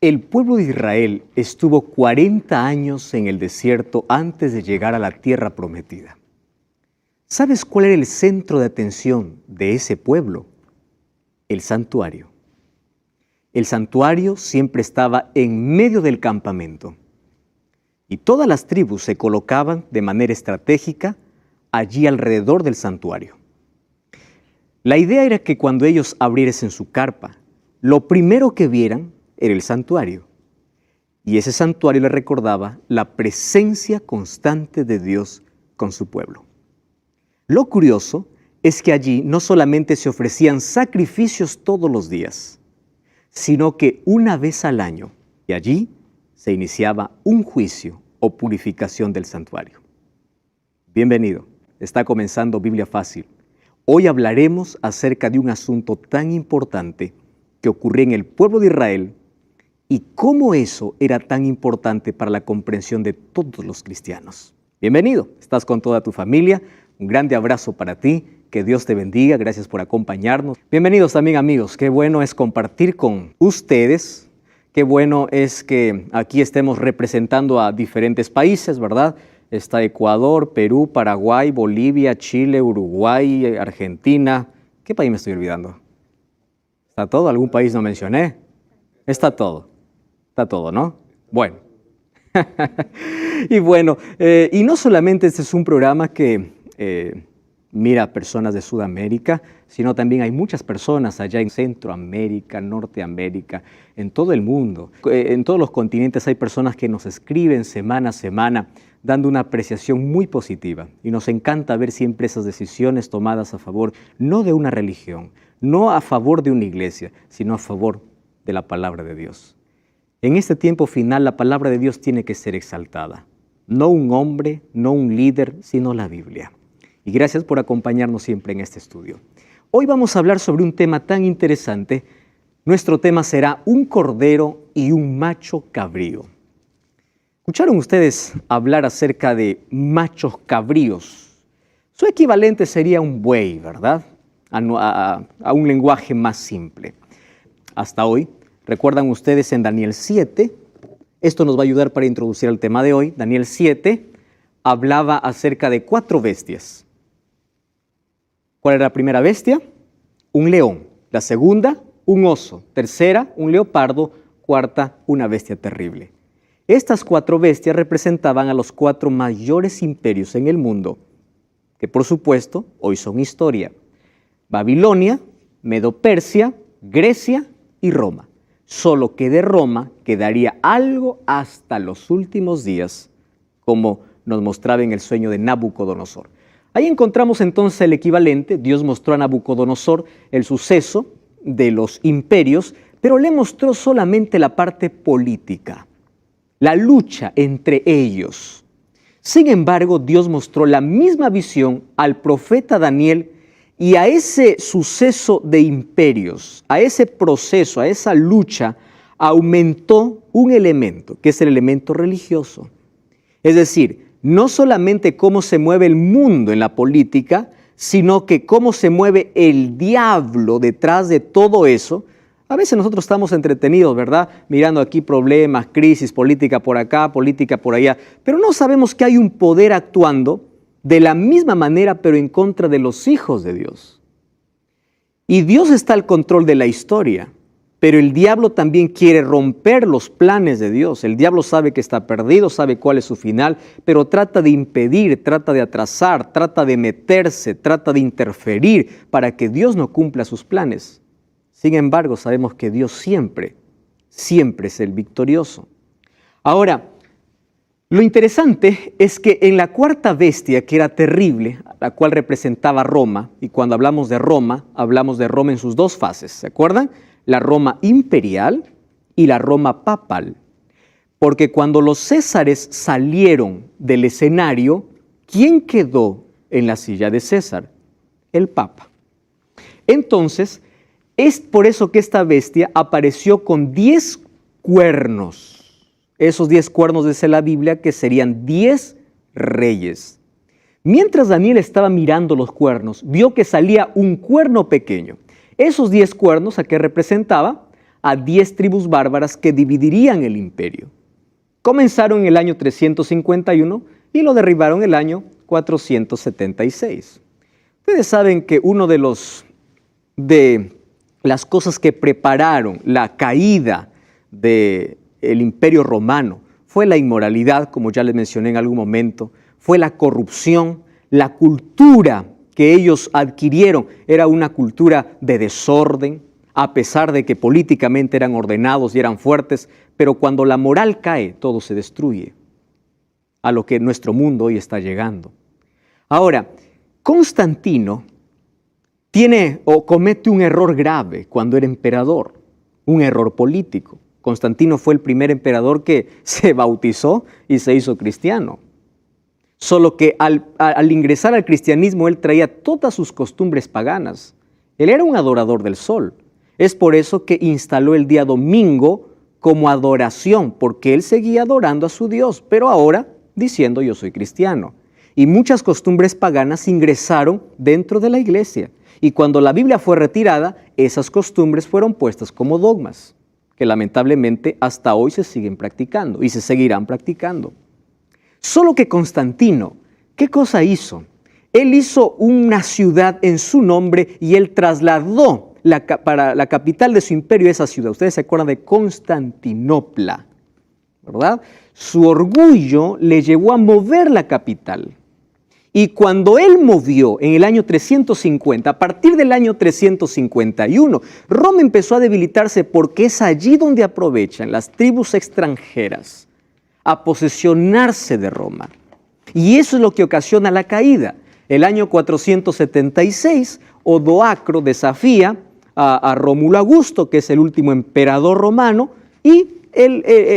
El pueblo de Israel estuvo 40 años en el desierto antes de llegar a la tierra prometida. ¿Sabes cuál era el centro de atención de ese pueblo? El santuario. El santuario siempre estaba en medio del campamento y todas las tribus se colocaban de manera estratégica allí alrededor del santuario. La idea era que cuando ellos abriesen su carpa, lo primero que vieran era el santuario. Y ese santuario les recordaba la presencia constante de Dios con su pueblo. Lo curioso es que allí no solamente se ofrecían sacrificios todos los días, sino que una vez al año, y allí se iniciaba un juicio o purificación del santuario. Bienvenido, está comenzando Biblia Fácil. Hoy hablaremos acerca de un asunto tan importante que ocurrió en el pueblo de Israel y cómo eso era tan importante para la comprensión de todos los cristianos. Bienvenido, estás con toda tu familia, un grande abrazo para ti, que Dios te bendiga, gracias por acompañarnos. Bienvenidos también amigos, qué bueno es compartir con ustedes, qué bueno es que aquí estemos representando a diferentes países, ¿verdad? Está Ecuador, Perú, Paraguay, Bolivia, Chile, Uruguay, Argentina. ¿Qué país me estoy olvidando? ¿Está todo? ¿Algún país no mencioné? Está todo, ¿no? Bueno. Y bueno, y no solamente este es un programa que mira a personas de Sudamérica, sino también hay muchas personas allá en Centroamérica, Norteamérica, en todo el mundo. En todos los continentes hay personas que nos escriben semana a semana, dando una apreciación muy positiva. Y nos encanta ver siempre esas decisiones tomadas a favor, no de una religión, no a favor de una iglesia, sino a favor de la palabra de Dios. En este tiempo final, la palabra de Dios tiene que ser exaltada. No un hombre, no un líder, sino la Biblia. Y gracias por acompañarnos siempre en este estudio. Hoy vamos a hablar sobre un tema tan interesante. Nuestro tema será un cordero y un macho cabrío. ¿Escucharon ustedes hablar acerca de machos cabríos? Su equivalente sería un buey, ¿verdad? A un lenguaje más simple. Hasta hoy, recuerdan ustedes en Daniel 7, esto nos va a ayudar para introducir el tema de hoy. Daniel 7 hablaba acerca de 4 bestias. ¿Cuál era la primera bestia? Un león. La segunda, un oso. Tercera, un leopardo. Cuarta, una bestia terrible. Estas 4 bestias representaban a los 4 mayores imperios en el mundo, que por supuesto hoy son historia. Babilonia, Medo-Persia, Grecia y Roma. Solo que de Roma quedaría algo hasta los últimos días, como nos mostraba en el sueño de Nabucodonosor. Ahí encontramos entonces el equivalente. Dios mostró a Nabucodonosor el suceso de los imperios, pero le mostró solamente la parte política, la lucha entre ellos. Sin embargo, Dios mostró la misma visión al profeta Daniel y a ese suceso de imperios, a ese proceso, a esa lucha, aumentó un elemento, que es el elemento religioso. Es decir, no solamente cómo se mueve el mundo en la política, sino que cómo se mueve el diablo detrás de todo eso. A veces nosotros estamos entretenidos, ¿verdad? Mirando aquí problemas, crisis, política por acá, política por allá, pero no sabemos que hay un poder actuando de la misma manera, pero en contra de los hijos de Dios. Y Dios está al control de la historia, pero el diablo también quiere romper los planes de Dios. El diablo sabe que está perdido, sabe cuál es su final, pero trata de impedir, trata de atrasar, trata de meterse, trata de interferir para que Dios no cumpla sus planes. Sin embargo, sabemos que Dios siempre es el victorioso. Ahora, lo interesante es que en la 4ª bestia, que era terrible, la cual representaba Roma, y cuando hablamos de Roma en sus 2 fases, ¿se acuerdan? La Roma imperial y la Roma papal. Porque cuando los césares salieron del escenario, ¿quién quedó en la silla de César? El Papa. Entonces, es por eso que esta bestia apareció con 10 cuernos. Esos 10 cuernos dice la Biblia que serían 10 reyes. Mientras Daniel estaba mirando los cuernos, vio que salía un cuerno pequeño. Esos 10 cuernos, ¿a qué representaba? a 10 tribus bárbaras que dividirían el imperio. Comenzaron en el año 351 y lo derribaron en el año 476. Ustedes saben que uno de las cosas que prepararon la caída del imperio romano fue la inmoralidad, como ya les mencioné en algún momento, fue la corrupción, la cultura que ellos adquirieron era una cultura de desorden, a pesar de que políticamente eran ordenados y eran fuertes, pero cuando la moral cae, todo se destruye, a lo que nuestro mundo hoy está llegando. Ahora, Constantino comete un error grave cuando era emperador, un error político. Constantino fue el primer emperador que se bautizó y se hizo cristiano. Solo que al ingresar al cristianismo, él traía todas sus costumbres paganas. Él era un adorador del sol. Es por eso que instaló el día domingo como adoración, porque él seguía adorando a su Dios, pero ahora diciendo yo soy cristiano. Y muchas costumbres paganas ingresaron dentro de la iglesia. Y cuando la Biblia fue retirada, esas costumbres fueron puestas como dogmas, que lamentablemente hasta hoy se siguen practicando y se seguirán practicando. Solo que Constantino, ¿qué cosa hizo? Él hizo una ciudad en su nombre y él trasladó para la capital de su imperio esa ciudad. Ustedes se acuerdan de Constantinopla, ¿verdad? Su orgullo le llevó a mover la capital. Y cuando él movió en el año 350, a partir del año 351, Roma empezó a debilitarse porque es allí donde aprovechan las tribus extranjeras a posesionarse de Roma. Y eso es lo que ocasiona la caída. El año 476, Odoacro desafía a Rómulo Augusto, que es el último emperador romano, y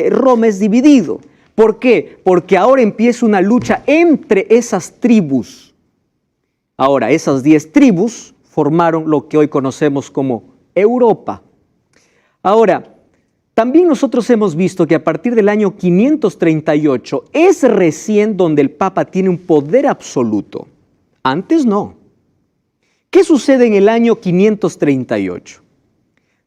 Roma es dividido. ¿Por qué? Porque ahora empieza una lucha entre esas tribus. Ahora, esas 10 tribus formaron lo que hoy conocemos como Europa. Ahora, también nosotros hemos visto que a partir del año 538 es recién donde el Papa tiene un poder absoluto. Antes no. ¿Qué sucede en el año 538?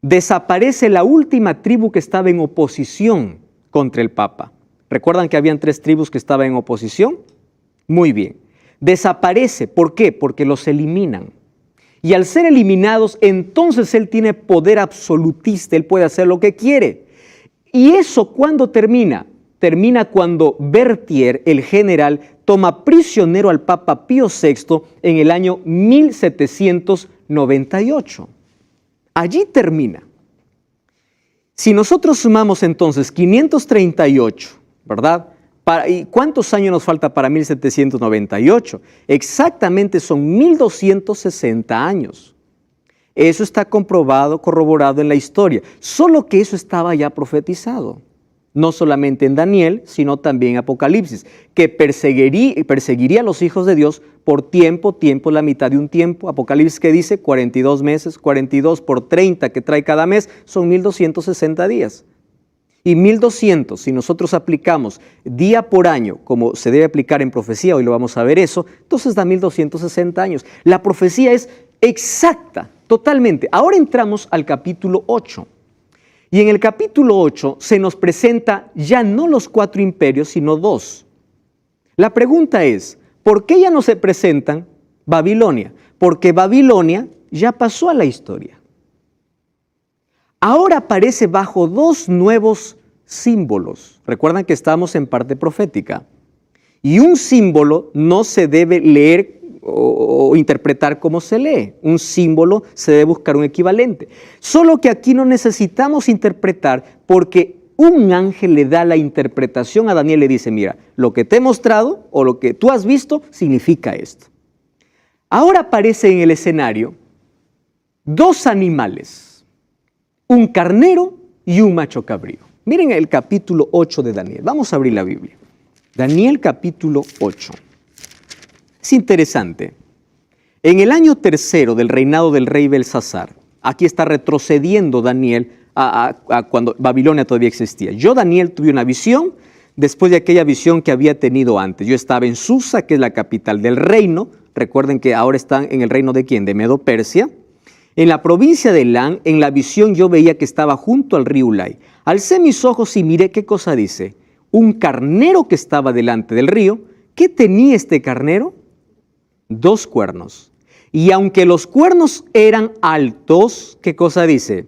Desaparece la última tribu que estaba en oposición contra el Papa. ¿Recuerdan que habían 3 tribus que estaban en oposición? Muy bien. Desaparece. ¿Por qué? Porque los eliminan. Y al ser eliminados, entonces él tiene poder absolutista, él puede hacer lo que quiere. ¿Y eso cuándo termina? Termina cuando Berthier, el general, toma prisionero al Papa Pío VI en el año 1798. Allí termina. Si nosotros sumamos entonces 538, ¿verdad? ¿Y cuántos años nos falta para 1798? Exactamente son 1260 años. Eso está comprobado, corroborado en la historia. Solo que eso estaba ya profetizado. No solamente en Daniel, sino también en Apocalipsis, que perseguiría a los hijos de Dios por tiempo, la mitad de un tiempo. Apocalipsis que dice 42 meses, 42 por 30 que trae cada mes, son 1260 días. Y 1200, si nosotros aplicamos día por año, como se debe aplicar en profecía, hoy lo vamos a ver eso, entonces da 1260 años. La profecía es exacta, totalmente. Ahora entramos al capítulo 8. Y en el capítulo 8 se nos presenta ya no los 4 imperios, sino 2. La pregunta es, ¿por qué ya no se presentan Babilonia? Porque Babilonia ya pasó a la historia. Ahora aparece bajo 2 nuevos símbolos. Recuerdan que estamos en parte profética. Y un símbolo no se debe leer o interpretar como se lee. Un símbolo se debe buscar un equivalente. Solo que aquí no necesitamos interpretar porque un ángel le da la interpretación a Daniel y le dice, mira, lo que te he mostrado o lo que tú has visto significa esto. Ahora aparece en el escenario 2 animales. Un carnero y un macho cabrío. Miren el capítulo 8 de Daniel. Vamos a abrir la Biblia. Daniel capítulo 8. Es interesante. En el año 3 del reinado del rey Belsasar, aquí está retrocediendo Daniel a cuando Babilonia todavía existía. Yo, Daniel, tuve una visión después de aquella visión que había tenido antes. Yo estaba en Susa, que es la capital del reino. Recuerden que ahora están en el reino de ¿quién? De Medo-Persia. En la provincia de Elán, en la visión yo veía que estaba junto al río Ulai. Alcé mis ojos y miré qué cosa dice. Un carnero que estaba delante del río. ¿Qué tenía este carnero? 2 cuernos. Y aunque los cuernos eran altos, ¿qué cosa dice?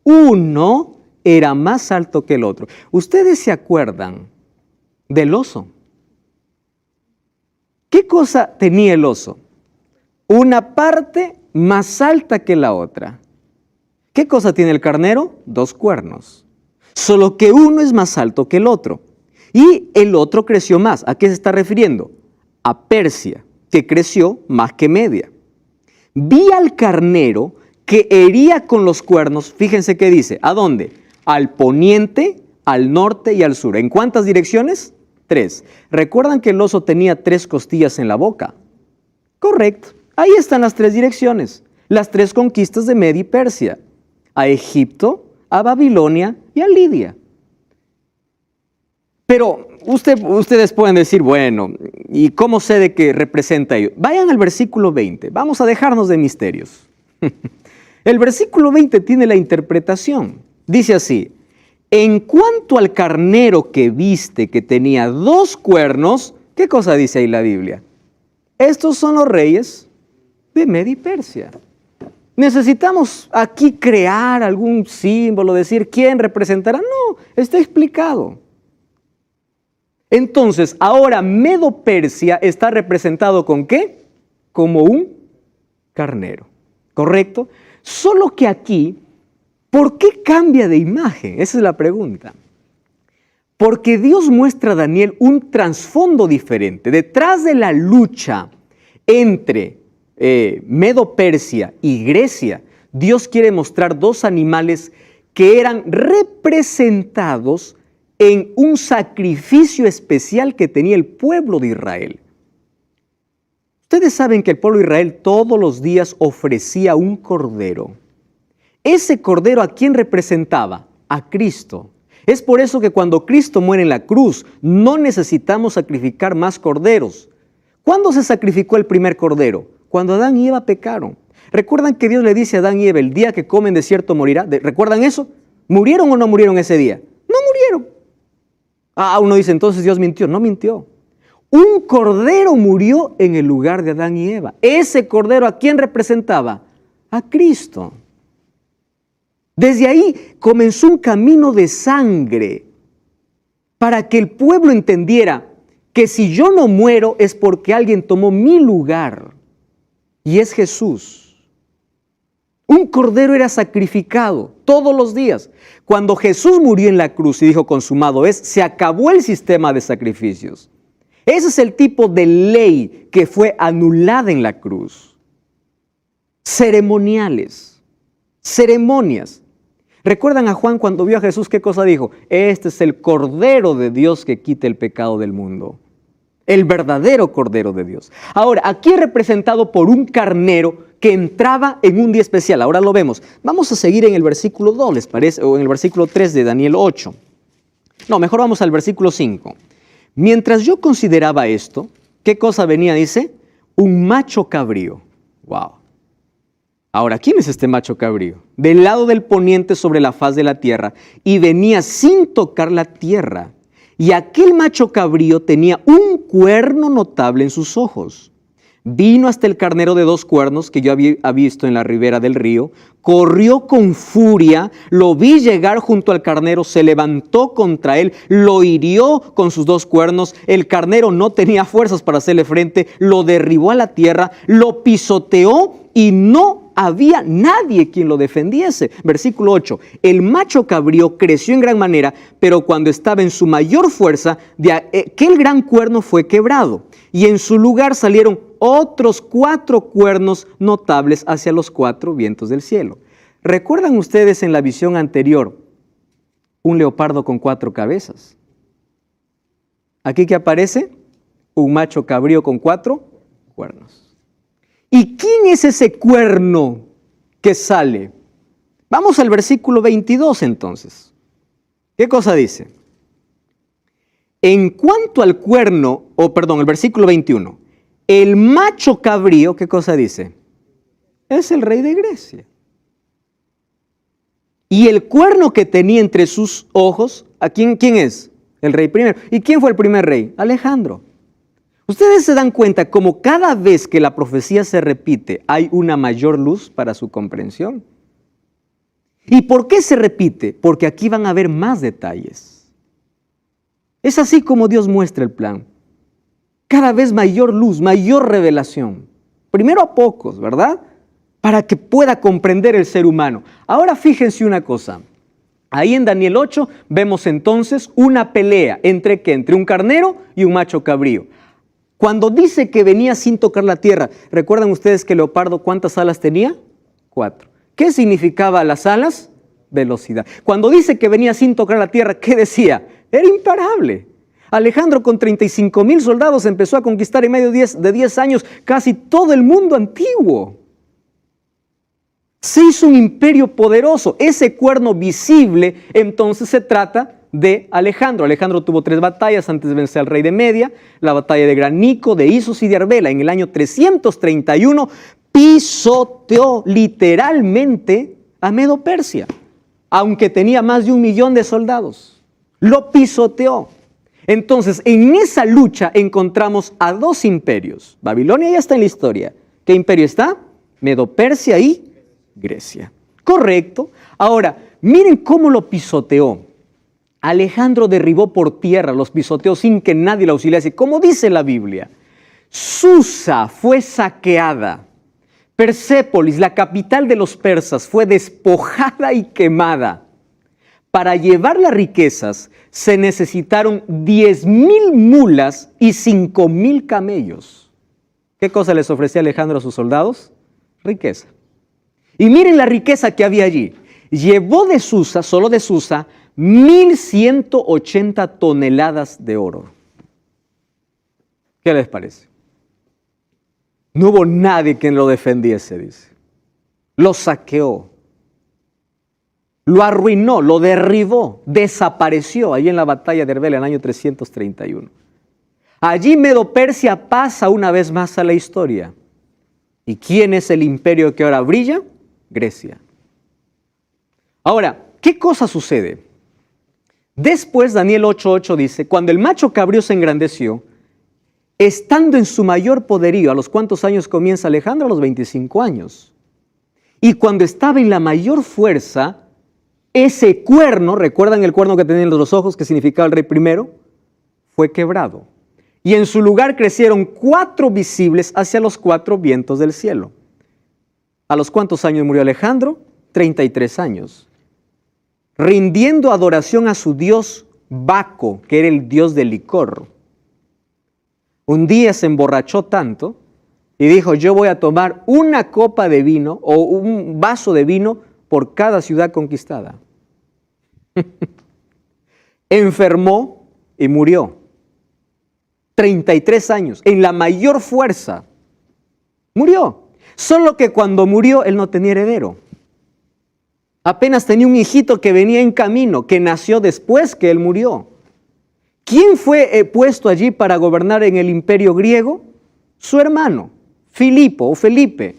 Uno era más alto que el otro. ¿Ustedes se acuerdan del oso? ¿Qué cosa tenía el oso? Una parte más alta que la otra. ¿Qué cosa tiene el carnero? 2 cuernos. Solo que uno es más alto que el otro. Y el otro creció más. ¿A qué se está refiriendo? A Persia, que creció más que Media. Vi al carnero que hería con los cuernos. Fíjense qué dice. ¿A dónde? Al poniente, al norte y al sur. ¿En cuántas direcciones? 3. ¿Recuerdan que el oso tenía 3 costillas en la boca? Correcto. Ahí están las 3 direcciones. Las 3 conquistas de Media y Persia. A Egipto, a Babilonia y a Lidia. Pero ustedes pueden decir, bueno, ¿y cómo sé de qué representa ello? Vayan al versículo 20. Vamos a dejarnos de misterios. El versículo 20 tiene la interpretación. Dice así: en cuanto al carnero que viste que tenía 2 cuernos, ¿qué cosa dice ahí la Biblia? Estos son los reyes de Media y Persia. ¿Necesitamos aquí crear algún símbolo, decir quién representará? No, está explicado. Entonces, ahora Medo-Persia está representado ¿con qué? Como un carnero, ¿correcto? Solo que aquí, ¿por qué cambia de imagen? Esa es la pregunta. Porque Dios muestra a Daniel un trasfondo diferente. Detrás de la lucha entre Medo-Persia y Grecia, Dios quiere mostrar 2 animales que eran representados en un sacrificio especial que tenía el pueblo de Israel. Ustedes saben que el pueblo de Israel todos los días ofrecía un cordero. Ese cordero, ¿a quién representaba? A Cristo. Es por eso que cuando Cristo muere en la cruz, no necesitamos sacrificar más corderos. ¿Cuándo se sacrificó el primer cordero? Cuando Adán y Eva pecaron. ¿Recuerdan que Dios le dice a Adán y Eva, el día que comen de cierto morirá? ¿Recuerdan eso? ¿Murieron o no murieron ese día? No murieron. Uno dice, entonces Dios mintió. No mintió. Un cordero murió en el lugar de Adán y Eva. Ese cordero, ¿a quién representaba? A Cristo. Desde ahí comenzó un camino de sangre para que el pueblo entendiera que si yo no muero es porque alguien tomó mi lugar, y es Jesús. Un cordero era sacrificado todos los días. Cuando Jesús murió en la cruz y dijo consumado es, se acabó el sistema de sacrificios. Ese es el tipo de ley que fue anulada en la cruz. Ceremoniales, ceremonias. ¿Recuerdan a Juan cuando vio a Jesús qué cosa dijo? Este es el Cordero de Dios que quita el pecado del mundo. El verdadero Cordero de Dios. Ahora, aquí es representado por un carnero que entraba en un día especial. Ahora lo vemos. Vamos a seguir en el versículo 2, ¿les parece? O en el versículo 3 de Daniel 8. No, mejor vamos al versículo 5. Mientras yo consideraba esto, ¿qué cosa venía? Dice, un macho cabrío. Wow. Ahora, ¿quién es este macho cabrío? Del lado del poniente sobre la faz de la tierra, y venía sin tocar la tierra. Y aquel macho cabrío tenía un cuerno notable en sus ojos. Vino hasta el carnero de 2 cuernos que yo había visto en la ribera del río, corrió con furia, lo vi llegar junto al carnero, se levantó contra él, lo hirió con sus 2 cuernos, el carnero no tenía fuerzas para hacerle frente, lo derribó a la tierra, lo pisoteó y no había nadie quien lo defendiese. Versículo 8, el macho cabrío creció en gran manera, pero cuando estaba en su mayor fuerza, de aquel gran cuerno fue quebrado, y en su lugar salieron otros 4 cuernos notables hacia los 4 vientos del cielo. ¿Recuerdan ustedes en la visión anterior un leopardo con 4 cabezas? Aquí que aparece un macho cabrío con 4 cuernos. ¿Y quién es ese cuerno que sale? Vamos al versículo 22 entonces. ¿Qué cosa dice? En cuanto al cuerno, el versículo 21, el macho cabrío, ¿qué cosa dice? Es el rey de Grecia. Y el cuerno que tenía entre sus ojos, ¿a quién es? El rey primero. ¿Y quién fue el primer rey? Alejandro. Ustedes se dan cuenta como cada vez que la profecía se repite hay una mayor luz para su comprensión. ¿Y por qué se repite? Porque aquí van a haber más detalles. Es así como Dios muestra el plan. Cada vez mayor luz, mayor revelación. Primero a pocos, ¿verdad? Para que pueda comprender el ser humano. Ahora fíjense una cosa. Ahí en Daniel 8 vemos entonces una pelea entre ¿qué? Entre un carnero y un macho cabrío. Cuando dice que venía sin tocar la tierra, ¿recuerdan ustedes que el leopardo cuántas alas tenía? 4. ¿Qué significaba las alas? Velocidad. Cuando dice que venía sin tocar la tierra, ¿qué decía? Era imparable. Alejandro con 35,000 soldados empezó a conquistar en medio de 10 años casi todo el mundo antiguo. Se hizo un imperio poderoso. Ese cuerno visible entonces se trata de Alejandro. Alejandro tuvo 3 batallas antes de vencer al rey de Media, la batalla de Granico, de Isos y de Arbela. En el año 331 pisoteó literalmente a Medo-Persia, aunque tenía más de 1 millón de soldados. Lo pisoteó. Entonces, en esa lucha encontramos a 2 imperios. Babilonia ya está en la historia. ¿Qué imperio está? Medo-Persia y Grecia. Correcto. Ahora, miren cómo lo pisoteó. Alejandro derribó por tierra, los pisoteó sin que nadie lo auxiliase. Como dice la Biblia, Susa fue saqueada. Persépolis, la capital de los persas, fue despojada y quemada. Para llevar las riquezas se necesitaron 10,000 mulas y 5,000 camellos. ¿Qué cosa les ofrecía Alejandro a sus soldados? Riqueza. Y miren la riqueza que había allí. Llevó de Susa, solo de Susa, 1,180 toneladas de oro. ¿Qué les parece? No hubo nadie quien lo defendiese, dice. Lo saqueó. Lo arruinó, lo derribó, desapareció allí en la batalla de Arbela en el año 331. Allí Medo-Persia pasa una vez más a la historia. ¿Y quién es el imperio que ahora brilla? Grecia. Ahora, ¿qué cosa sucede? Después Daniel 8:8 dice, cuando el macho cabrío se engrandeció, estando en su mayor poderío, ¿a los cuántos años comienza Alejandro? A los 25 años. Y cuando estaba en la mayor fuerza, ese cuerno, ¿recuerdan el cuerno que tenía en los ojos que significaba el rey primero? Fue quebrado. Y en su lugar crecieron 4 visibles hacia los 4 vientos del cielo. ¿A los cuántos años murió Alejandro? 33 años. Rindiendo adoración a su dios Baco, que era el dios del licor. Un día se emborrachó tanto y dijo, yo voy a tomar una copa de vino o un vaso de vino por cada ciudad conquistada. Enfermó y murió. 33 años, en la mayor fuerza. Murió. Solo que cuando murió, él no tenía heredero. Apenas tenía un hijito que venía en camino, que nació después que él murió. ¿Quién fue puesto allí para gobernar en el imperio griego? Su hermano, Filipo o Felipe.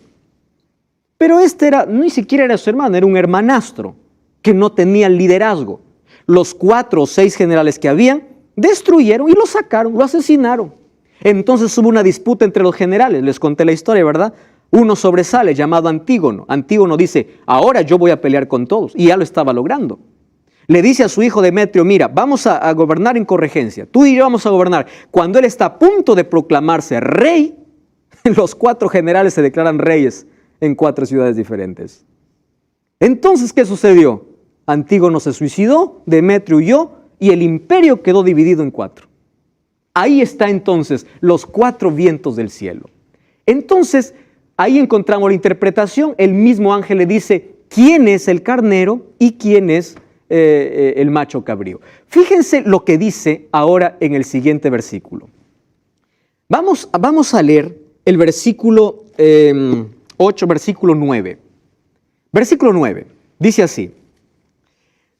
Pero ni siquiera era su hermano, era un hermanastro que no tenía liderazgo. Los 4 o 6 generales que habían destruyeron y lo sacaron, lo asesinaron. Entonces hubo una disputa entre los generales, les conté la historia, ¿verdad? Uno sobresale llamado Antígono. Antígono dice, ahora yo voy a pelear con todos, y ya lo estaba logrando. Le dice a su hijo Demetrio, mira, vamos a gobernar en corregencia, tú y yo vamos a gobernar. Cuando él está a punto de proclamarse rey, los 4 generales se declaran reyes en 4 ciudades diferentes. Entonces, ¿qué sucedió? Antígono se suicidó, Demetrio huyó y el imperio quedó dividido en 4. Ahí está entonces los 4 vientos del cielo. Entonces, ahí encontramos la interpretación. El mismo ángel le dice quién es el carnero y quién es el macho cabrío. Fíjense lo que dice ahora en el siguiente versículo. Vamos a leer el versículo 8, versículo 9. Versículo 9, dice así.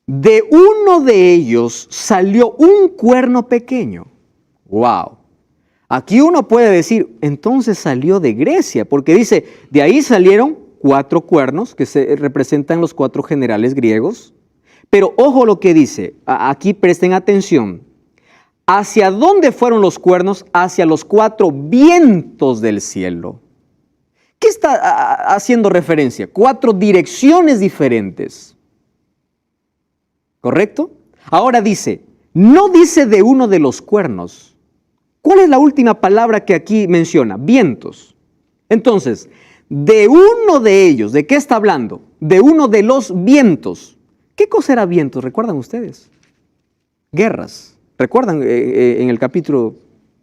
De uno de ellos salió un cuerno pequeño. ¡Wow! Aquí uno puede decir, entonces salió de Grecia, porque dice, de ahí salieron 4 cuernos que se representan los 4 generales griegos. Pero ojo lo que dice, aquí presten atención. ¿Hacia dónde fueron los cuernos? Hacia los 4 vientos del cielo. ¿Qué está haciendo referencia? 4 direcciones diferentes. ¿Correcto? Ahora dice, no dice de uno de los cuernos. ¿Cuál es la última palabra que aquí menciona? Vientos. Entonces, de uno de ellos, ¿de qué está hablando? De uno de los vientos. ¿Qué cosa era vientos? ¿Recuerdan ustedes? Guerras. ¿Recuerdan en el capítulo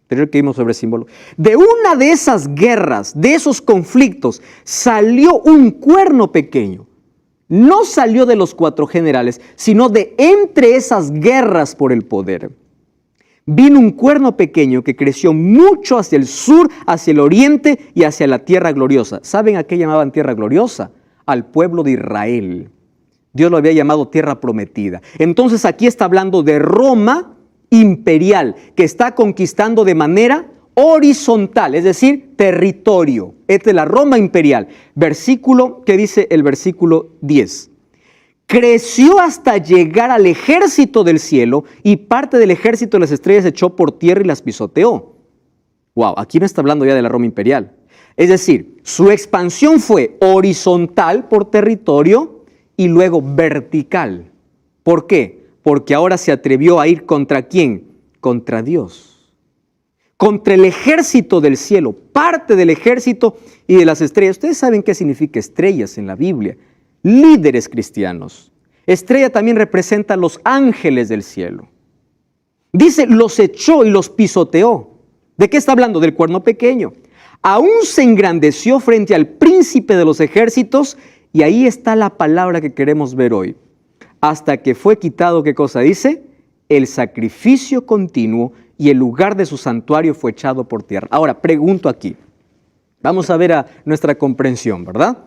anterior que vimos sobre símbolo? De una de esas guerras, de esos conflictos, salió un cuerno pequeño. No salió de los 4 generales, sino de entre esas guerras por el poder. Vino un cuerno pequeño que creció mucho hacia el sur, hacia el oriente y hacia la tierra gloriosa. ¿Saben a qué llamaban tierra gloriosa? Al pueblo de Israel. Dios lo había llamado tierra prometida. Entonces aquí está hablando de Roma imperial, que está conquistando de manera horizontal, es decir, territorio. Esta es la Roma imperial. Versículo, ¿qué dice el versículo 10? Creció hasta llegar al ejército del cielo y parte del ejército de las estrellas se echó por tierra y las pisoteó. Wow, aquí no está hablando ya de la Roma imperial. Es decir, su expansión fue horizontal por territorio y luego vertical. ¿Por qué? Porque ahora se atrevió a ir ¿contra quién? Contra Dios. Contra el ejército del cielo, parte del ejército y de las estrellas. Ustedes saben qué significa estrellas en la Biblia. Líderes cristianos. Estrella también representa a los ángeles del cielo. Dice, los echó y los pisoteó. ¿De qué está hablando? Del cuerno pequeño. Aún se engrandeció frente al príncipe de los ejércitos y ahí está la palabra que queremos ver hoy. Hasta que fue quitado, ¿qué cosa dice? El sacrificio continuo y el lugar de su santuario fue echado por tierra. Ahora, pregunto aquí. Vamos a ver a nuestra comprensión, ¿verdad?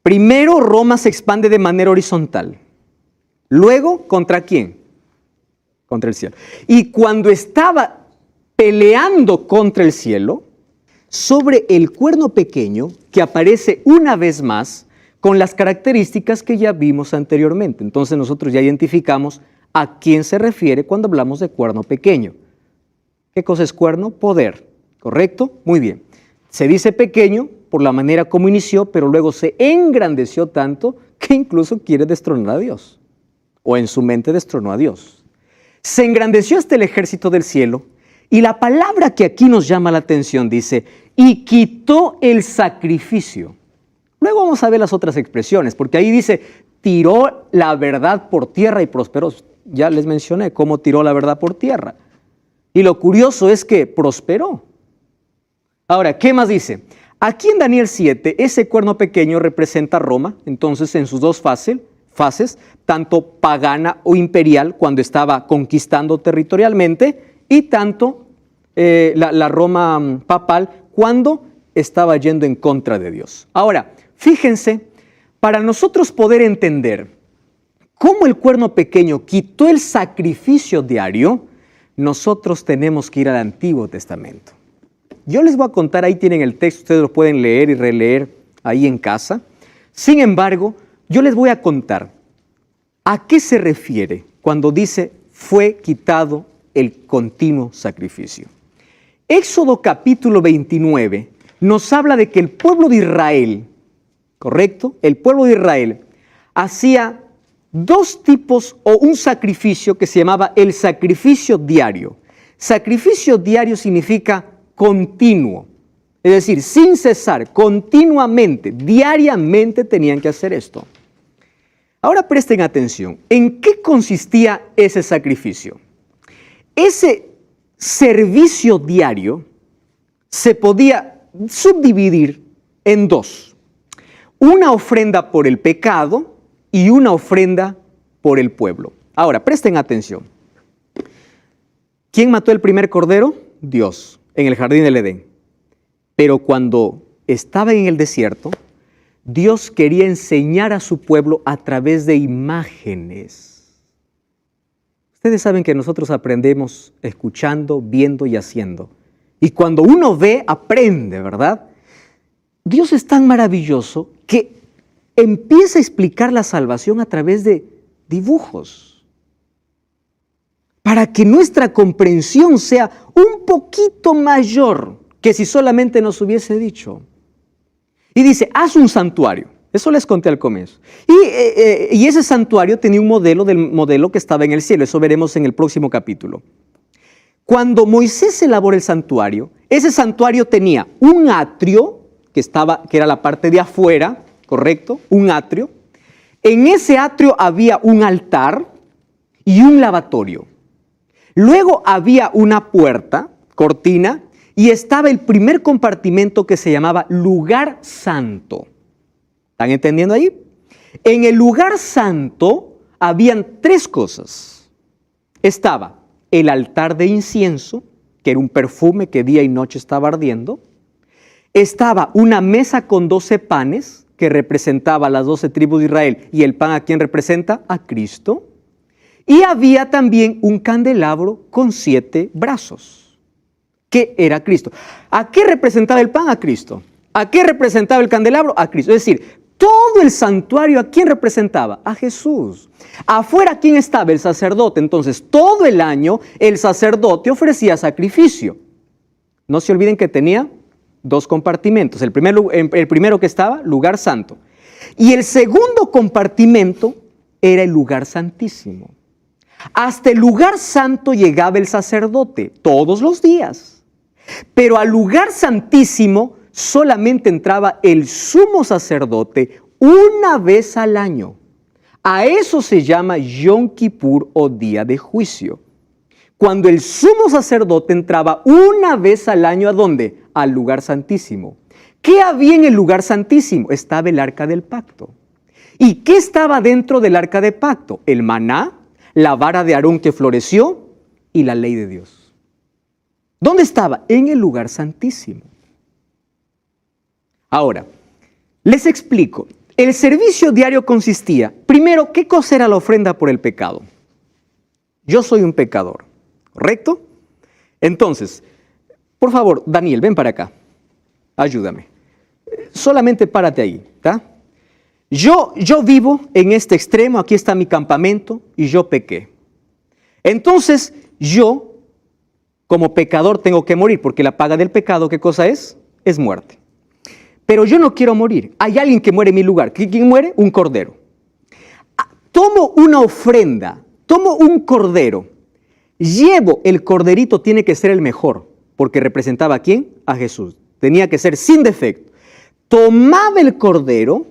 Primero, Roma se expande de manera horizontal. Luego, ¿contra quién? Contra el cielo. Y cuando estaba peleando contra el cielo, sobre el cuerno pequeño, que aparece una vez más con las características que ya vimos anteriormente. Entonces nosotros ya identificamos a quién se refiere cuando hablamos de cuerno pequeño. ¿Qué cosa es cuerno? Poder, ¿correcto? Muy bien. Se dice pequeño por la manera como inició, pero luego se engrandeció tanto que incluso quiere destronar a Dios, o en su mente destronó a Dios. Se engrandeció hasta el ejército del cielo, y la palabra que aquí nos llama la atención dice, y quitó el sacrificio. Luego vamos a ver las otras expresiones, porque ahí dice, tiró la verdad por tierra y prosperó. Ya les mencioné cómo tiró la verdad por tierra. Y lo curioso es que prosperó. Ahora, ¿qué más dice? Aquí en Daniel 7, ese cuerno pequeño representa a Roma, entonces en sus dos fases, tanto pagana o imperial, cuando estaba conquistando territorialmente, y tanto la Roma papal, cuando estaba yendo en contra de Dios. Ahora, fíjense, para nosotros poder entender cómo el cuerno pequeño quitó el sacrificio diario, nosotros tenemos que ir al Antiguo Testamento. Yo les voy a contar, ahí tienen el texto, ustedes lo pueden leer y releer ahí en casa. Sin embargo, yo les voy a contar a qué se refiere cuando dice fue quitado el continuo sacrificio. Éxodo capítulo 29 nos habla de que el pueblo de Israel, ¿correcto? El pueblo de Israel hacía dos tipos o un sacrificio que se llamaba el sacrificio diario. Sacrificio diario significa continuo, es decir, sin cesar, continuamente, diariamente tenían que hacer esto. Ahora presten atención, ¿en qué consistía ese sacrificio? Ese servicio diario se podía subdividir en dos, una ofrenda por el pecado y una ofrenda por el pueblo. Ahora, presten atención. ¿Quién mató el primer cordero? Dios, en el jardín del Edén. Pero cuando estaba en el desierto, Dios quería enseñar a su pueblo a través de imágenes. Ustedes saben que nosotros aprendemos escuchando, viendo y haciendo. Y cuando uno ve, aprende, ¿verdad? Dios es tan maravilloso que empieza a explicar la salvación a través de dibujos, para que nuestra comprensión sea un poquito mayor que si solamente nos hubiese dicho. Y dice, haz un santuario. Eso les conté al comienzo. Y ese santuario tenía un modelo del modelo que estaba en el cielo. Eso veremos en el próximo capítulo. Cuando Moisés elabora el santuario, ese santuario tenía un atrio, que era la parte de afuera, ¿correcto? Un atrio. En ese atrio había un altar y un lavatorio. Luego había una puerta, cortina, y estaba el primer compartimento que se llamaba lugar santo. ¿Están entendiendo ahí? En el lugar santo habían 3 cosas. Estaba el altar de incienso, que era un perfume que día y noche estaba ardiendo. Estaba una mesa con 12 panes, que representaba a las 12 tribus de Israel, y el pan ¿a quién representa? A Cristo. Y había también un candelabro con 7 brazos, que era Cristo. ¿A qué representaba el pan? A Cristo. ¿A qué representaba el candelabro? A Cristo. Es decir, todo el santuario, ¿a quién representaba? A Jesús. Afuera, ¿quién estaba? El sacerdote. Entonces, todo el año, el sacerdote ofrecía sacrificio. No se olviden que tenía 2 compartimentos. El primero que estaba, lugar santo. Y el segundo compartimento era el lugar santísimo. Hasta el lugar santo llegaba el sacerdote todos los días. Pero al lugar santísimo solamente entraba el sumo sacerdote una vez al año. A eso se llama Yom Kippur o día de juicio. Cuando el sumo sacerdote entraba una vez al año, ¿a dónde? Al lugar santísimo. ¿Qué había en el lugar santísimo? Estaba el arca del pacto. ¿Y qué estaba dentro del arca del pacto? El maná, la vara de Aarón que floreció y la ley de Dios. ¿Dónde estaba? En el lugar santísimo. Ahora, les explico. El servicio diario consistía, primero, ¿qué cosa era la ofrenda por el pecado? Yo soy un pecador, ¿correcto? Entonces, por favor, Daniel, ven para acá. Ayúdame. Solamente párate ahí, ¿está? Yo vivo en este extremo, aquí está mi campamento, y yo pequé. Entonces, yo, como pecador, tengo que morir, porque la paga del pecado, ¿qué cosa es? Es muerte. Pero yo no quiero morir. Hay alguien que muere en mi lugar. ¿Quién muere? Un cordero. Tomo una ofrenda, tomo un cordero, llevo el corderito, tiene que ser el mejor, porque representaba ¿a quién? A Jesús. Tenía que ser sin defecto. Tomaba el cordero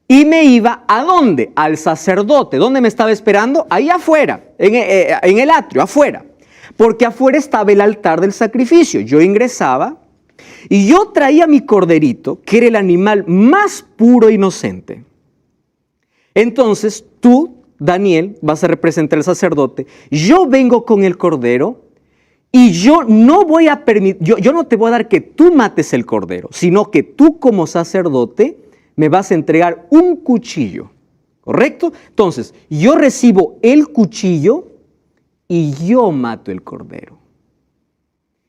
y me iba ¿a dónde? Al sacerdote. ¿Dónde me estaba esperando? Ahí afuera, en el atrio, afuera. Porque afuera estaba el altar del sacrificio. Yo ingresaba y yo traía mi corderito, que era el animal más puro e inocente. Entonces tú, Daniel, vas a representar al sacerdote. Yo vengo con el cordero y yo no voy a permitir, yo no te voy a dar que tú mates el cordero, sino que tú como sacerdote me vas a entregar un cuchillo, ¿correcto? Entonces, yo recibo el cuchillo y yo mato el cordero.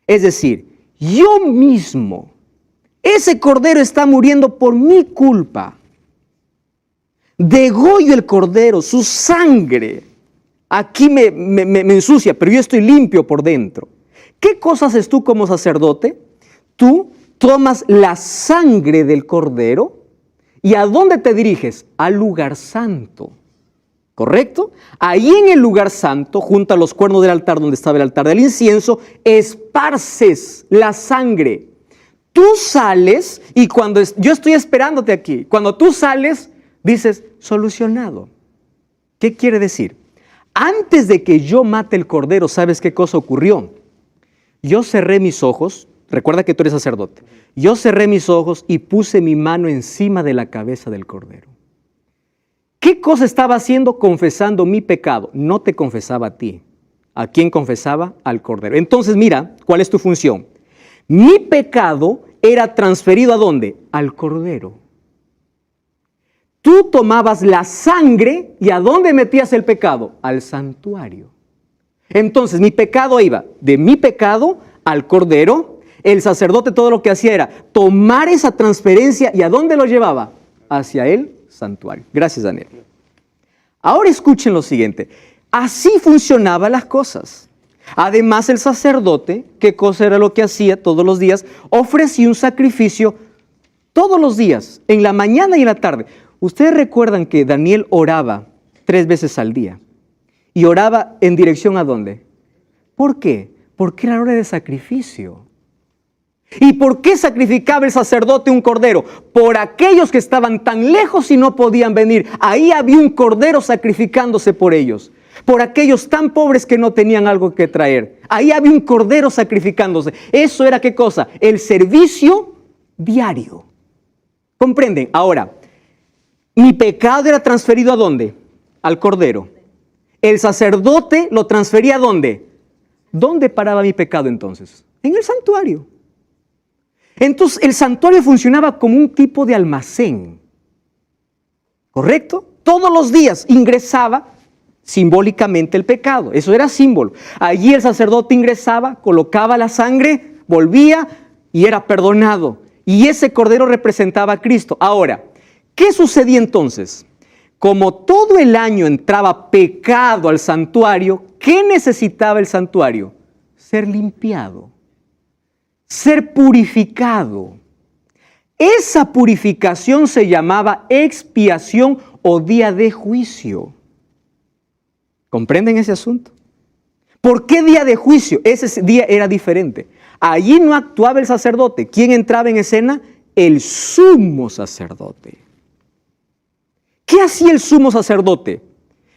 Es decir, yo mismo, ese cordero está muriendo por mi culpa. Degollo el cordero, su sangre aquí me ensucia, pero yo estoy limpio por dentro. ¿Qué cosa haces tú como sacerdote? Tú tomas la sangre del cordero y ¿a dónde te diriges? Al lugar santo, ¿correcto? Ahí en el lugar santo, junto a los cuernos del altar donde estaba el altar del incienso, esparces la sangre. Tú sales y cuando yo estoy esperándote aquí, cuando tú sales, dices, solucionado. ¿Qué quiere decir? Antes de que yo mate el cordero, ¿sabes qué cosa ocurrió? Yo cerré mis ojos, recuerda que tú eres sacerdote, yo cerré mis ojos y puse mi mano encima de la cabeza del cordero. ¿Qué cosa estaba haciendo? Confesando mi pecado. No te confesaba a ti. ¿A quién confesaba? Al cordero. Entonces mira, ¿cuál es tu función? Mi pecado era transferido ¿a dónde? Al cordero. Tú tomabas la sangre y ¿a dónde metías el pecado? Al santuario. Entonces mi pecado iba de mi pecado al cordero. El sacerdote todo lo que hacía era tomar esa transferencia y ¿a dónde lo llevaba? hacia el santuario. Gracias, Daniel. Ahora escuchen lo siguiente. Así funcionaban las cosas. Además, el sacerdote, ¿qué cosa era lo que hacía todos los días? Ofrecía un sacrificio todos los días, en la mañana y en la tarde. Ustedes recuerdan que Daniel oraba 3 veces al día. ¿Y oraba en dirección a dónde? ¿Por qué? Porque era hora de sacrificio. ¿Y por qué sacrificaba el sacerdote un cordero? Por aquellos que estaban tan lejos y no podían venir. Ahí había un cordero sacrificándose por ellos. Por aquellos tan pobres que no tenían algo que traer. Ahí había un cordero sacrificándose. Eso era ¿qué cosa? El servicio diario. ¿Comprenden? Ahora, mi pecado era transferido ¿a dónde? Al cordero. El sacerdote lo transfería ¿a dónde? ¿Dónde paraba mi pecado entonces? En el santuario. Entonces el santuario funcionaba como un tipo de almacén. ¿Correcto? Todos los días ingresaba simbólicamente el pecado. Eso era símbolo. Allí el sacerdote ingresaba, colocaba la sangre, volvía y era perdonado. Y ese cordero representaba a Cristo. Ahora, ¿qué sucedía entonces? Como todo el año entraba pecado al santuario, ¿qué necesitaba el santuario? Ser limpiado, ser purificado. Esa purificación se llamaba expiación o día de juicio. ¿Comprenden ese asunto? ¿Por qué día de juicio? Ese día era diferente. Allí no actuaba el sacerdote. ¿Quién entraba en escena? El sumo sacerdote. ¿Qué hacía el sumo sacerdote?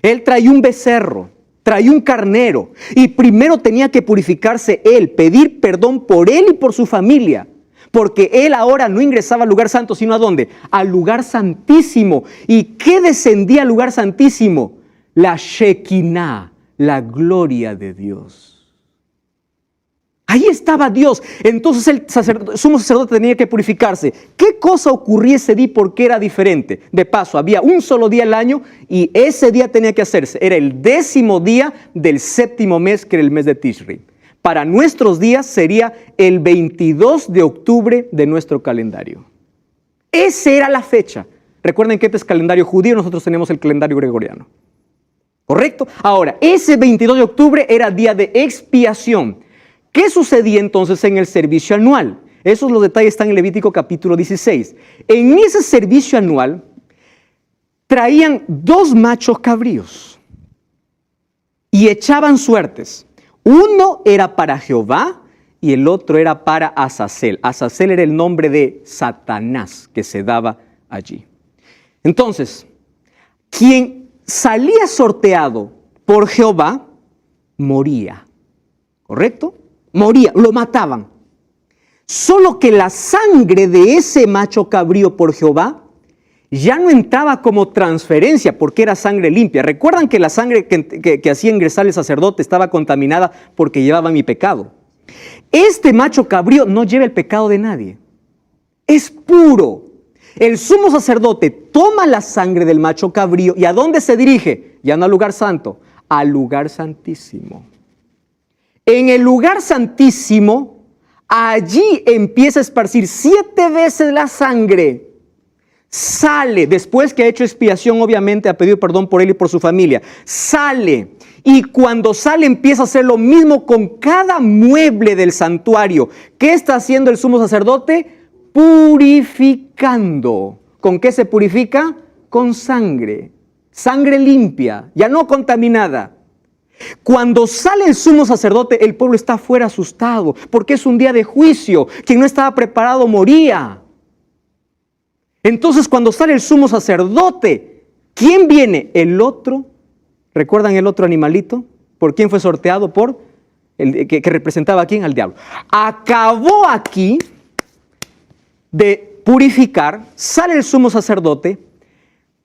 Él traía un becerro, traía un carnero y primero tenía que purificarse él, pedir perdón por él y por su familia. Porque él ahora no ingresaba al lugar santo, sino ¿a dónde? Al lugar santísimo. ¿Y qué descendía al lugar santísimo? La Shekinah, la gloria de Dios. Ahí estaba Dios. Entonces el sumo sacerdote tenía que purificarse. ¿Qué cosa ocurría ese día? ¿Por qué era diferente? De paso, había un solo día al año y ese día tenía que hacerse. Era el 10º día del 7º mes, que era el mes de Tishri. Para nuestros días sería el 22 de octubre de nuestro calendario. Esa era la fecha. Recuerden que este es calendario judío, nosotros tenemos el calendario gregoriano. ¿Correcto? Ahora, ese 22 de octubre era día de expiación. ¿Qué sucedía entonces en el servicio anual? Esos los detalles están en Levítico capítulo 16. En ese servicio anual traían 2 machos cabríos y echaban suertes. Uno era para Jehová y el otro era para Azazel. Azazel era el nombre de Satanás que se daba allí. Entonces, quien salía sorteado por Jehová moría. ¿Correcto? Moría, lo mataban. Solo que la sangre de ese macho cabrío por Jehová ya no entraba como transferencia porque era sangre limpia. Recuerdan que la sangre que hacía ingresar el sacerdote estaba contaminada porque llevaba mi pecado. Este macho cabrío no lleva el pecado de nadie. Es puro. El sumo sacerdote toma la sangre del macho cabrío y ¿a dónde se dirige? Ya no al lugar santo, al lugar santísimo. En el lugar santísimo, allí empieza a esparcir 7 veces la sangre. Sale, después que ha hecho expiación, obviamente ha pedido perdón por él y por su familia. Sale, y cuando sale empieza a hacer lo mismo con cada mueble del santuario. ¿Qué está haciendo el sumo sacerdote? Purificando. ¿Con qué se purifica? Con sangre. Sangre limpia, ya no contaminada. Cuando sale el sumo sacerdote, el pueblo está fuera asustado, porque es un día de juicio. Quien no estaba preparado moría. Entonces, cuando sale el sumo sacerdote, ¿quién viene? El otro. ¿Recuerdan el otro animalito? ¿Por quién fue sorteado? Por el que representaba a quién, al diablo. Acabó aquí de purificar, sale el sumo sacerdote,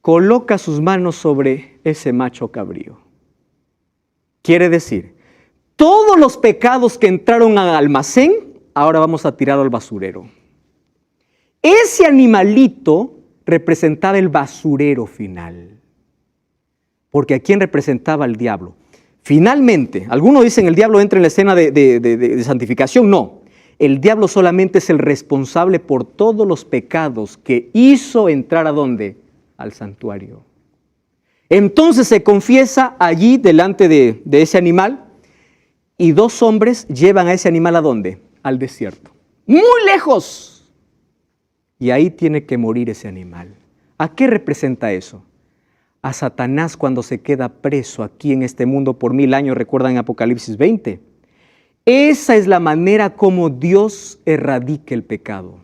coloca sus manos sobre ese macho cabrío. Quiere decir, todos los pecados que entraron al almacén, ahora vamos a tirar al basurero. Ese animalito representaba el basurero final. Porque ¿a quién representaba el diablo? Finalmente, algunos dicen el diablo entra en la escena de santificación. No, El diablo solamente es el responsable por todos los pecados que hizo entrar ¿a dónde? Al santuario. Entonces se confiesa allí delante de ese animal y 2 hombres llevan a ese animal ¿a dónde? Al desierto. Muy lejos. Y ahí tiene que morir ese animal. ¿A qué representa eso? A Satanás cuando se queda preso aquí en este mundo por 1000 años, recuerdan en Apocalipsis 20. Esa es la manera como Dios erradica el pecado.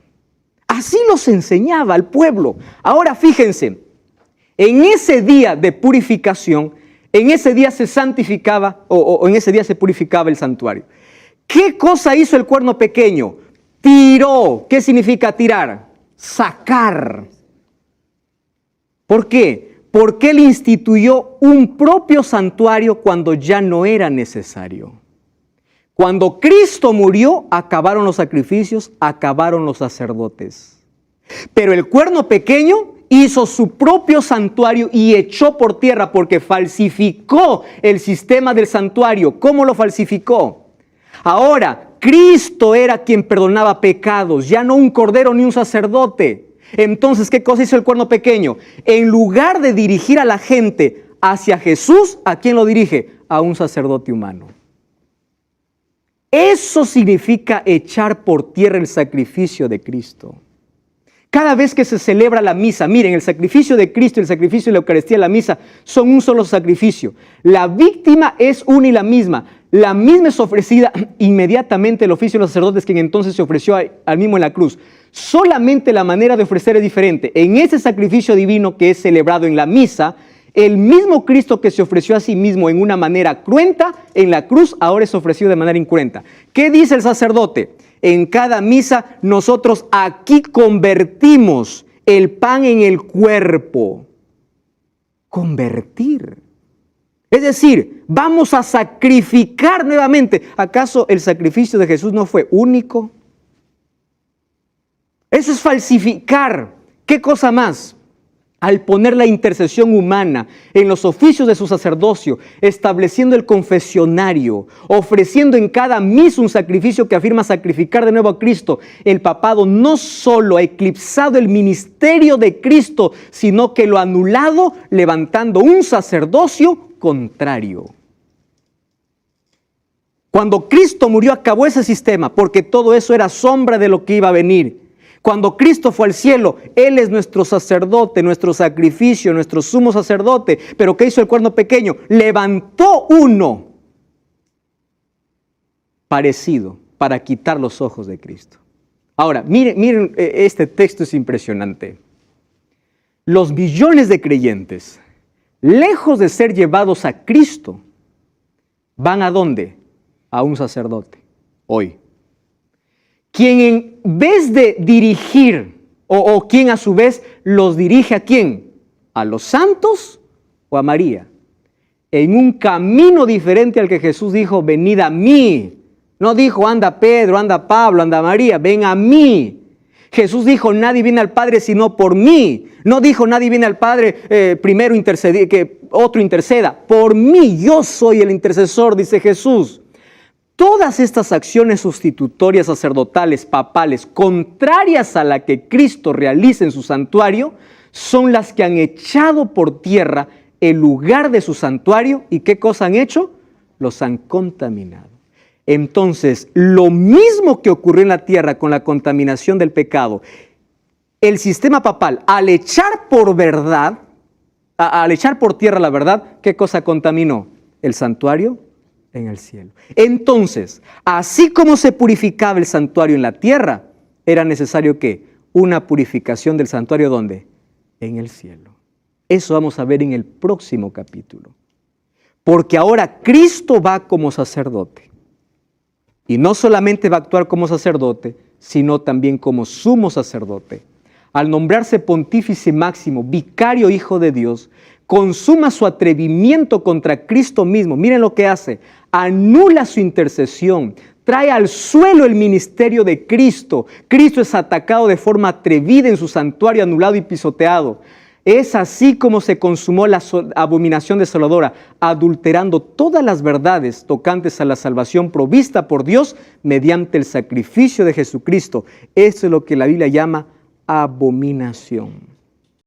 Así los enseñaba al pueblo. Ahora fíjense, en ese día de purificación, en ese día se santificaba o en ese día se purificaba el santuario. ¿Qué cosa hizo el cuerno pequeño? Tiró. ¿Qué significa tirar? Sacar. ¿Por qué? Porque él instituyó un propio santuario cuando ya no era necesario. Cuando Cristo murió, acabaron los sacrificios, acabaron los sacerdotes. Pero el cuerno pequeño hizo su propio santuario y echó por tierra porque falsificó el sistema del santuario. ¿Cómo lo falsificó? Ahora, Cristo era quien perdonaba pecados, ya no un cordero ni un sacerdote. Entonces, ¿qué cosa hizo el cuerno pequeño? En lugar de dirigir a la gente hacia Jesús, ¿a quién lo dirige? A un sacerdote humano. Eso significa echar por tierra el sacrificio de Cristo. Cada vez que se celebra la misa, miren, el sacrificio de Cristo y el sacrificio de la Eucaristía y la misa son un solo sacrificio. La víctima es una y la misma. La misma es ofrecida inmediatamente el oficio de los sacerdotes, quien entonces se ofreció al mismo en la cruz. Solamente la manera de ofrecer es diferente. En ese sacrificio divino que es celebrado en la misa, el mismo Cristo que se ofreció a sí mismo en una manera cruenta, en la cruz ahora es ofrecido de manera incruenta. ¿Qué dice el sacerdote? En cada misa nosotros aquí convertimos el pan en el cuerpo. Convertir. Es decir, vamos a sacrificar nuevamente. ¿Acaso el sacrificio de Jesús no fue único? Eso es falsificar. ¿Qué cosa más? Al poner la intercesión humana en los oficios de su sacerdocio, estableciendo el confesionario, ofreciendo en cada misa un sacrificio que afirma sacrificar de nuevo a Cristo, el papado no solo ha eclipsado el ministerio de Cristo, sino que lo ha anulado levantando un sacerdocio contrario. Cuando Cristo murió acabó ese sistema, porque todo eso era sombra de lo que iba a venir. Cuando Cristo fue al cielo, Él es nuestro sacerdote, nuestro sacrificio, nuestro sumo sacerdote. Pero ¿qué hizo el cuerno pequeño? Levantó uno parecido para quitar los ojos de Cristo. Ahora, miren, este texto es impresionante. Los millones de creyentes, lejos de ser llevados a Cristo, ¿van a dónde? A un sacerdote, hoy. Quien en vez de dirigir, o quien a su vez los dirige ¿a quién? ¿A los santos o a María? En un camino diferente al que Jesús dijo, venid a mí. No dijo, anda Pedro, anda Pablo, anda María, ven a mí. Jesús dijo, nadie viene al Padre sino por mí. No dijo, nadie viene al Padre primero que otro interceda. Por mí, yo soy el intercesor, dice Jesús. Todas estas acciones sustitutorias sacerdotales, papales, contrarias a la que Cristo realiza en su santuario, son las que han echado por tierra el lugar de su santuario. ¿Y qué cosa han hecho? Los han contaminado. Entonces, lo mismo que ocurrió en la tierra con la contaminación del pecado, el sistema papal, al echar por tierra la verdad, ¿qué cosa contaminó? El santuario en el cielo. Entonces, así como se purificaba el santuario en la tierra, era necesario que una purificación del santuario, ¿dónde? En el cielo. Eso vamos a ver en el próximo capítulo. Porque ahora Cristo va como sacerdote. Y no solamente va a actuar como sacerdote, sino también como sumo sacerdote. Al nombrarse pontífice máximo, vicario hijo de Dios, consuma su atrevimiento contra Cristo mismo. Miren lo que hace. Anula su intercesión. Trae al suelo el ministerio de Cristo. Cristo es atacado de forma atrevida en su santuario, anulado y pisoteado. Es así como se consumó la abominación desoladora, adulterando todas las verdades tocantes a la salvación provista por Dios mediante el sacrificio de Jesucristo. Eso es lo que la Biblia llama abominación.